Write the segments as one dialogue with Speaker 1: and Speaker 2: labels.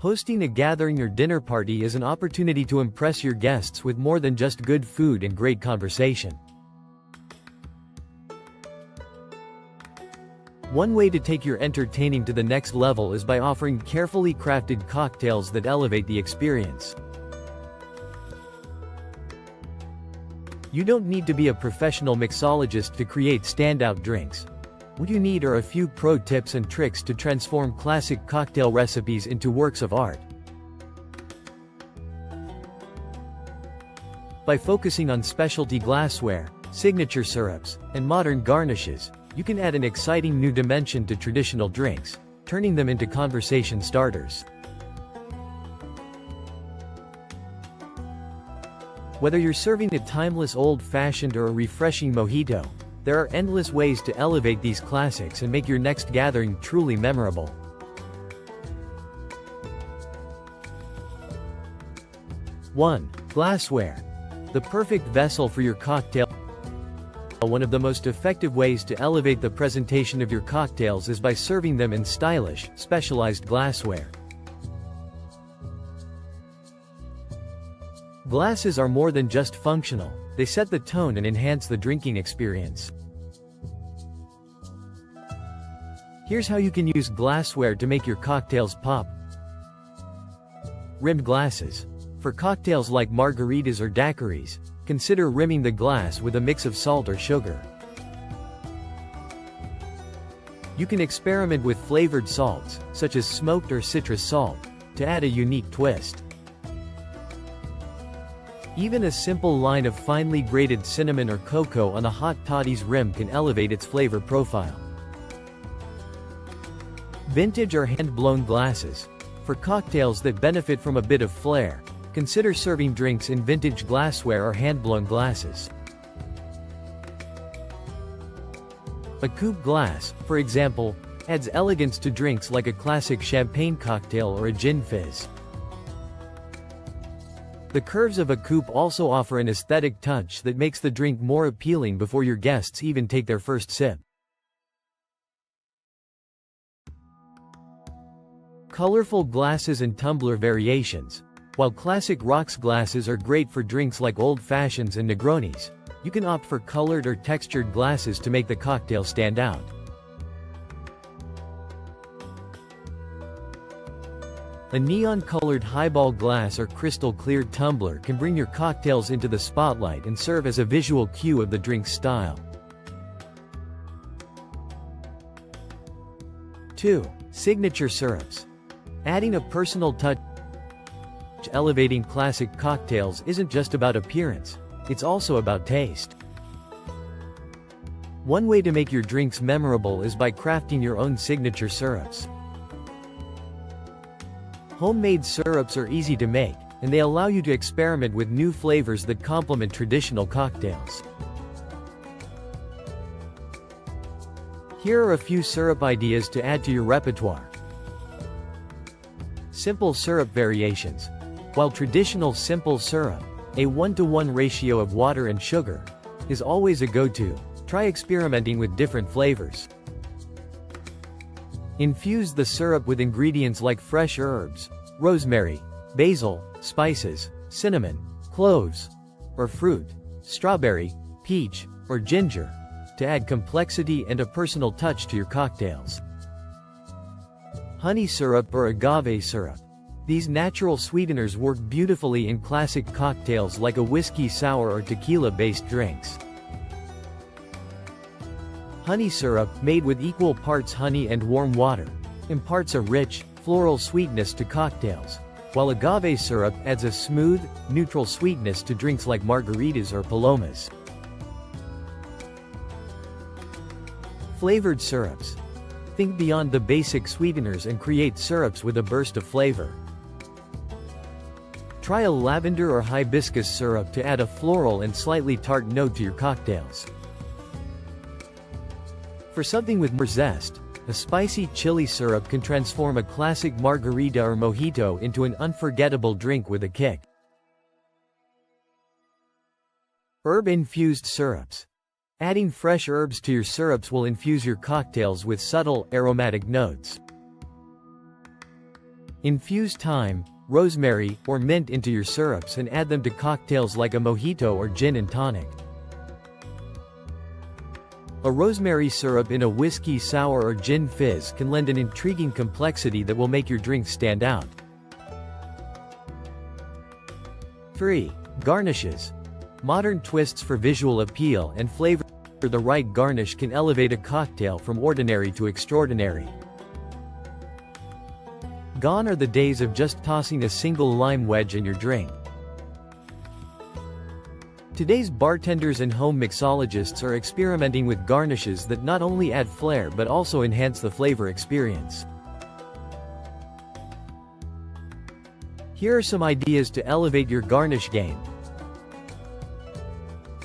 Speaker 1: Hosting a gathering or dinner party is an opportunity to impress your guests with more than just good food and great conversation. One way to take your entertaining to the next level is by offering carefully crafted cocktails that elevate the experience. You don't need to be a professional mixologist to create standout drinks. What you need are a few pro tips and tricks to transform classic cocktail recipes into works of art. By focusing on specialty glassware, signature syrups, and modern garnishes, you can add an exciting new dimension to traditional drinks, turning them into conversation starters. Whether you're serving a timeless old-fashioned or a refreshing mojito, there are endless ways to elevate these classics and make your next gathering truly memorable. 1. Glassware. The perfect vessel for your cocktail. One of the most effective ways to elevate the presentation of your cocktails is by serving them in stylish, specialized glassware. Glasses are more than just functional, they set the tone and enhance the drinking experience. Here's how you can use glassware to make your cocktails pop. Rimmed glasses. For cocktails like margaritas or daiquiris, consider rimming the glass with a mix of salt or sugar. You can experiment with flavored salts, such as smoked or citrus salt, to add a unique twist. Even a simple line of finely grated cinnamon or cocoa on a hot toddy's rim can elevate its flavor profile. Vintage or hand-blown glasses. For cocktails that benefit from a bit of flair, consider serving drinks in vintage glassware or hand-blown glasses. A coupe glass, for example, adds elegance to drinks like a classic champagne cocktail or a gin fizz. The curves of a coupe also offer an aesthetic touch that makes the drink more appealing before your guests even take their first sip. Colorful glasses and tumbler variations. While classic rocks glasses are great for drinks like old fashions and Negronis, you can opt for colored or textured glasses to make the cocktail stand out. A neon-colored highball glass or crystal-clear tumbler can bring your cocktails into the spotlight and serve as a visual cue of the drink's style. 2. Signature syrups. Adding a personal touch. Elevating classic cocktails isn't just about appearance, it's also about taste. One way to make your drinks memorable is by crafting your own signature syrups. Homemade syrups are easy to make, and they allow you to experiment with new flavors that complement traditional cocktails. Here are a few syrup ideas to add to your repertoire. Simple syrup variations. While traditional simple syrup, a 1-to-1 ratio of water and sugar, is always a go-to, try experimenting with different flavors. Infuse the syrup with ingredients like fresh herbs, rosemary, basil, spices, cinnamon, cloves, or fruit, strawberry, peach, or ginger, to add complexity and a personal touch to your cocktails. Honey syrup or agave syrup. These natural sweeteners work beautifully in classic cocktails like a whiskey sour or tequila-based drinks. Honey syrup, made with equal parts honey and warm water, imparts a rich, floral sweetness to cocktails, while agave syrup adds a smooth, neutral sweetness to drinks like margaritas or palomas. Flavored syrups. Think beyond the basic sweeteners and create syrups with a burst of flavor. Try a lavender or hibiscus syrup to add a floral and slightly tart note to your cocktails. For something with more zest, a spicy chili syrup can transform a classic margarita or mojito into an unforgettable drink with a kick. Herb-infused syrups. Adding fresh herbs to your syrups will infuse your cocktails with subtle, aromatic notes. Infuse thyme, rosemary, or mint into your syrups and add them to cocktails like a mojito or gin and tonic. A rosemary syrup in a whiskey sour or gin fizz can lend an intriguing complexity that will make your drink stand out. 3. Garnishes. Modern twists for visual appeal and flavor. The right garnish can elevate a cocktail from ordinary to extraordinary. Gone are the days of just tossing a single lime wedge in your drink. Today's bartenders and home mixologists are experimenting with garnishes that not only add flair but also enhance the flavor experience. Here are some ideas to elevate your garnish game.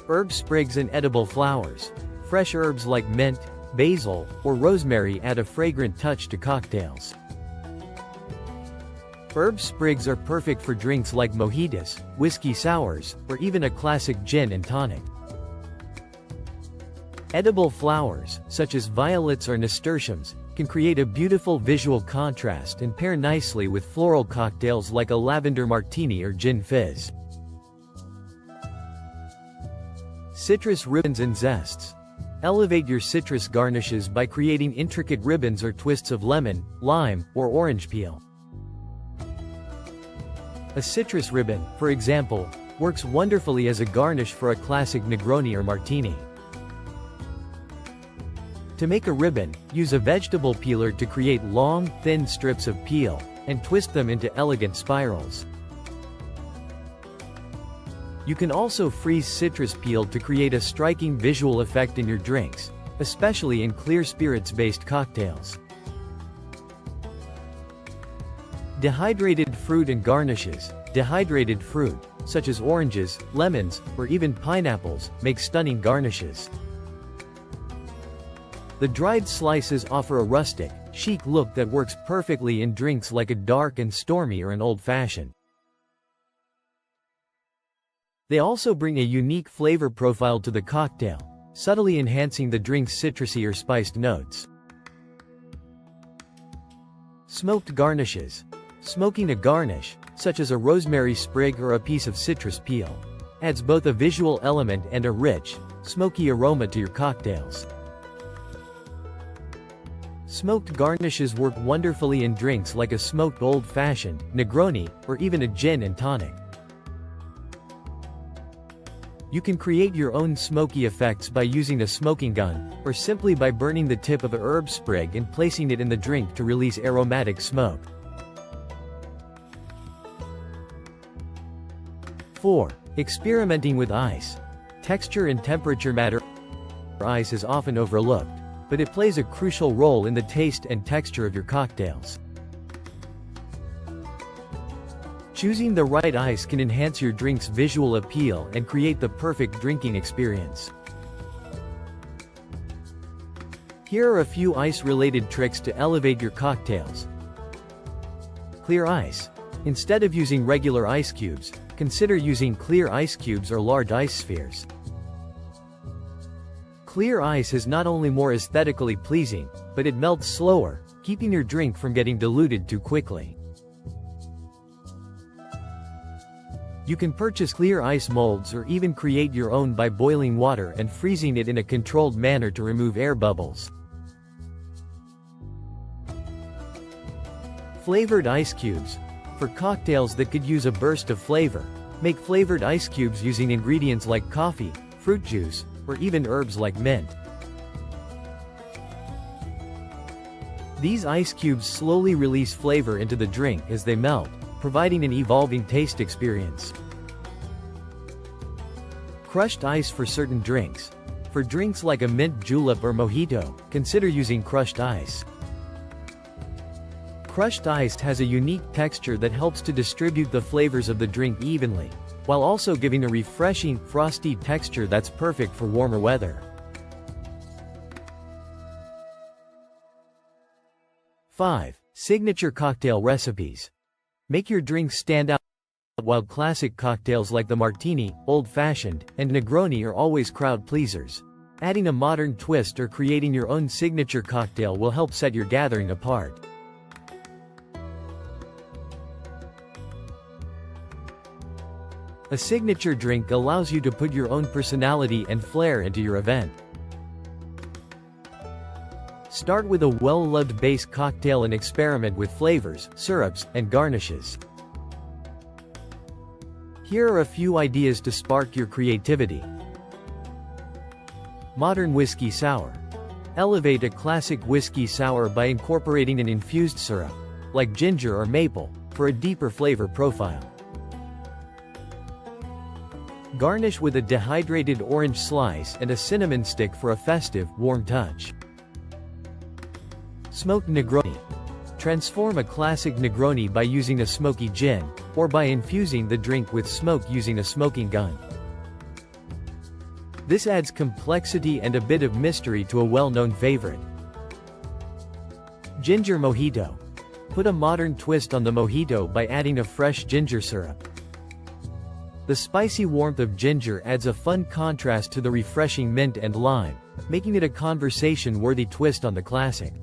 Speaker 1: Herb sprigs and edible flowers. Fresh herbs like mint, basil, or rosemary add a fragrant touch to cocktails. Herb sprigs are perfect for drinks like mojitos, whiskey sours, or even a classic gin and tonic. Edible flowers, such as violets or nasturtiums, can create a beautiful visual contrast and pair nicely with floral cocktails like a lavender martini or gin fizz. Citrus ribbons and zests. Elevate your citrus garnishes by creating intricate ribbons or twists of lemon, lime, or orange peel. A citrus ribbon, for example, works wonderfully as a garnish for a classic Negroni or martini. To make a ribbon, use a vegetable peeler to create long, thin strips of peel, and twist them into elegant spirals. You can also freeze citrus peel to create a striking visual effect in your drinks, especially in clear spirits-based cocktails. Dehydrated fruit and garnishes. Dehydrated fruit, such as oranges, lemons, or even pineapples, make stunning garnishes. The dried slices offer a rustic, chic look that works perfectly in drinks like a dark and stormy or an old-fashioned. They also bring a unique flavor profile to the cocktail, subtly enhancing the drink's citrusy or spiced notes. Smoked garnishes. Smoking a garnish, such as a rosemary sprig or a piece of citrus peel, adds both a visual element and a rich, smoky aroma to your cocktails. Smoked garnishes work wonderfully in drinks like a smoked old-fashioned, Negroni, or even a gin and tonic. You can create your own smoky effects by using a smoking gun, or simply by burning the tip of a herb sprig and placing it in the drink to release aromatic smoke. 4. Experimenting with ice. Texture and temperature matter. Ice is often overlooked, but it plays a crucial role in the taste and texture of your cocktails. Choosing the right ice can enhance your drink's visual appeal and create the perfect drinking experience. Here are a few ice-related tricks to elevate your cocktails. Clear ice. Instead of using regular ice cubes, consider using clear ice cubes or large ice spheres. Clear ice is not only more aesthetically pleasing, but it melts slower, keeping your drink from getting diluted too quickly. You can purchase clear ice molds or even create your own by boiling water and freezing it in a controlled manner to remove air bubbles. Flavored ice cubes. For cocktails that could use a burst of flavor, make flavored ice cubes using ingredients like coffee, fruit juice, or even herbs like mint. These ice cubes slowly release flavor into the drink as they melt, providing an evolving taste experience. Crushed ice for certain drinks. For drinks like a mint julep or mojito, consider using crushed ice. Crushed ice has a unique texture that helps to distribute the flavors of the drink evenly, while also giving a refreshing, frosty texture that's perfect for warmer weather. 5. Signature cocktail recipes. Make your drinks stand out, while classic cocktails like the martini, old-fashioned, and Negroni are always crowd pleasers. Adding a modern twist or creating your own signature cocktail will help set your gathering apart. A signature drink allows you to put your own personality and flair into your event. Start with a well-loved base cocktail and experiment with flavors, syrups, and garnishes. Here are a few ideas to spark your creativity. Modern whiskey sour. Elevate a classic whiskey sour by incorporating an infused syrup, like ginger or maple, for a deeper flavor profile. Garnish with a dehydrated orange slice and a cinnamon stick for a festive, warm touch. Smoked Negroni. Transform a classic Negroni by using a smoky gin, or by infusing the drink with smoke using a smoking gun. This adds complexity and a bit of mystery to a well-known favorite. Ginger Mojito. Put a modern twist on the mojito by adding a fresh ginger syrup. The spicy warmth of ginger adds a fun contrast to the refreshing mint and lime, making it a conversation-worthy twist on the classic.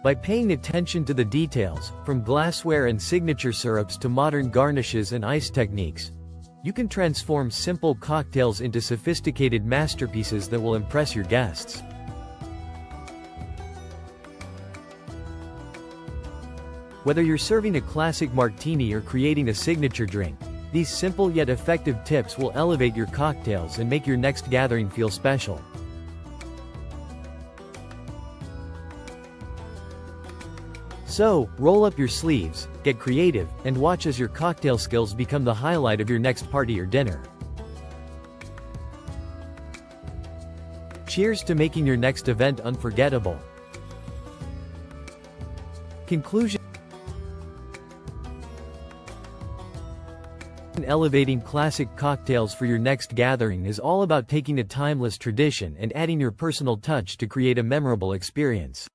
Speaker 1: By paying attention to the details, from glassware and signature syrups to modern garnishes and ice techniques, you can transform simple cocktails into sophisticated masterpieces that will impress your guests. Whether you're serving a classic martini or creating a signature drink, these simple yet effective tips will elevate your cocktails and make your next gathering feel special. So, roll up your sleeves, get creative, and watch as your cocktail skills become the highlight of your next party or dinner. Cheers to making your next event unforgettable. Conclusion. Elevating classic cocktails for your next gathering is all about taking a timeless tradition and adding your personal touch to create a memorable experience.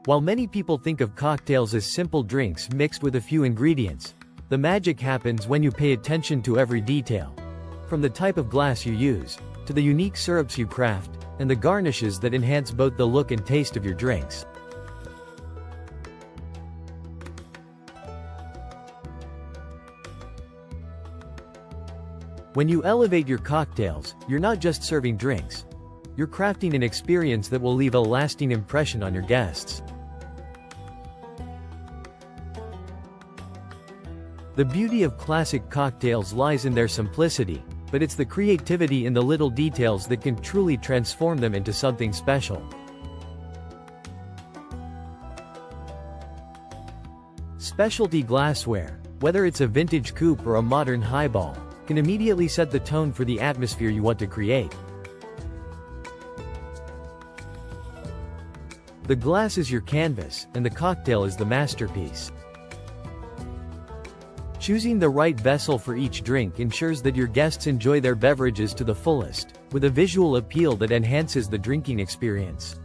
Speaker 1: While many people think of cocktails as simple drinks mixed with a few ingredients, the magic happens when you pay attention to every detail. From the type of glass you use, to the unique syrups you craft, and the garnishes that enhance both the look and taste of your drinks. When you elevate your cocktails, you're not just serving drinks. You're crafting an experience that will leave a lasting impression on your guests. The beauty of classic cocktails lies in their simplicity, but it's the creativity in the little details that can truly transform them into something special. Specialty glassware, whether it's a vintage coupe or a modern highball, can immediately set the tone for the atmosphere you want to create. The glass is your canvas, and the cocktail is the masterpiece. Choosing the right vessel for each drink ensures that your guests enjoy their beverages to the fullest, with a visual appeal that enhances the drinking experience.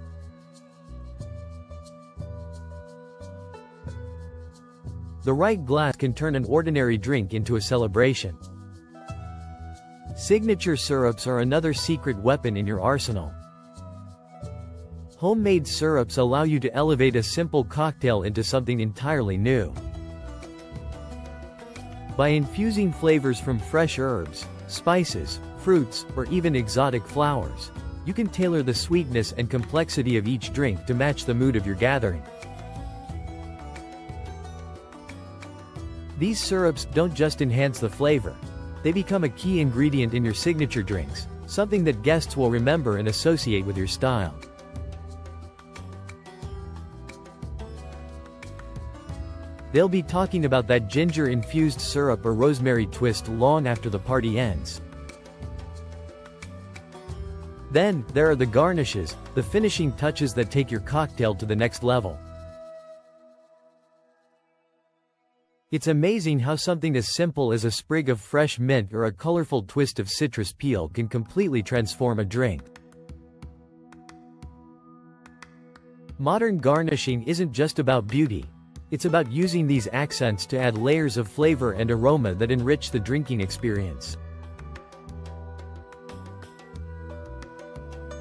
Speaker 1: The right glass can turn an ordinary drink into a celebration. Signature syrups are another secret weapon in your arsenal. Homemade syrups allow you to elevate a simple cocktail into something entirely new. By infusing flavors from fresh herbs, spices, fruits, or even exotic flowers, you can tailor the sweetness and complexity of each drink to match the mood of your gathering. These syrups don't just enhance the flavor, they become a key ingredient in your signature drinks, something that guests will remember and associate with your style. They'll be talking about that ginger-infused syrup or rosemary twist long after the party ends. Then, there are the garnishes, the finishing touches that take your cocktail to the next level. It's amazing how something as simple as a sprig of fresh mint or a colorful twist of citrus peel can completely transform a drink. Modern garnishing isn't just about beauty. It's about using these accents to add layers of flavor and aroma that enrich the drinking experience.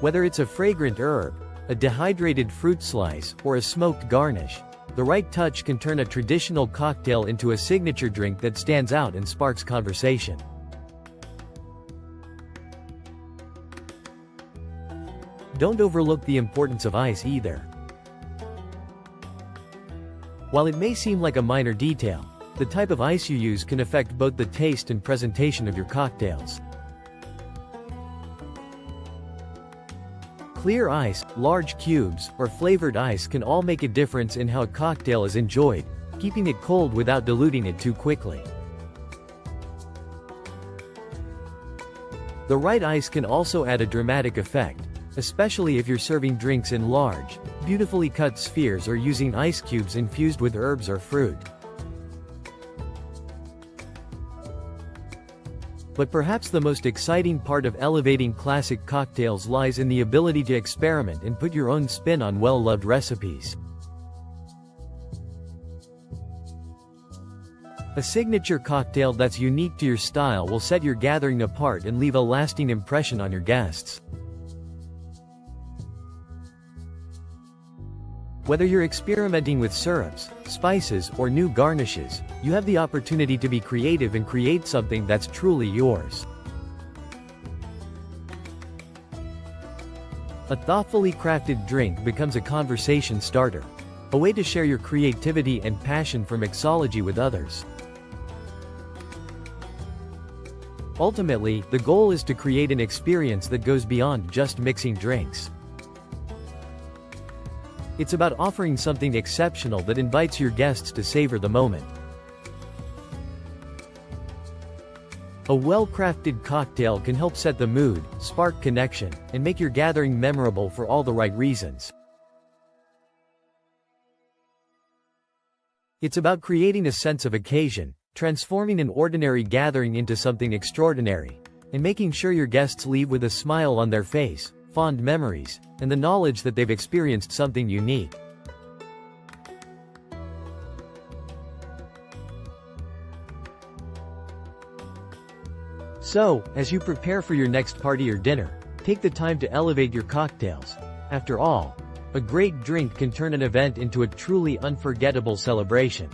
Speaker 1: Whether it's a fragrant herb, a dehydrated fruit slice, or a smoked garnish. The right touch can turn a traditional cocktail into a signature drink that stands out and sparks conversation. Don't overlook the importance of ice either. While it may seem like a minor detail, the type of ice you use can affect both the taste and presentation of your cocktails. Clear ice, large cubes, or flavored ice can all make a difference in how a cocktail is enjoyed, keeping it cold without diluting it too quickly. The right ice can also add a dramatic effect, especially if you're serving drinks in large, beautifully cut spheres or using ice cubes infused with herbs or fruit. But perhaps the most exciting part of elevating classic cocktails lies in the ability to experiment and put your own spin on well-loved recipes. A signature cocktail that's unique to your style will set your gathering apart and leave a lasting impression on your guests. Whether you're experimenting with syrups, spices, or new garnishes, you have the opportunity to be creative and create something that's truly yours. A thoughtfully crafted drink becomes a conversation starter, a way to share your creativity and passion for mixology with others. Ultimately, the goal is to create an experience that goes beyond just mixing drinks. It's about offering something exceptional that invites your guests to savor the moment. A well-crafted cocktail can help set the mood, spark connection, and make your gathering memorable for all the right reasons. It's about creating a sense of occasion, transforming an ordinary gathering into something extraordinary, and making sure your guests leave with a smile on their face, fond memories, and the knowledge that they've experienced something unique. So, as you prepare for your next party or dinner, take the time to elevate your cocktails. After all, a great drink can turn an event into a truly unforgettable celebration.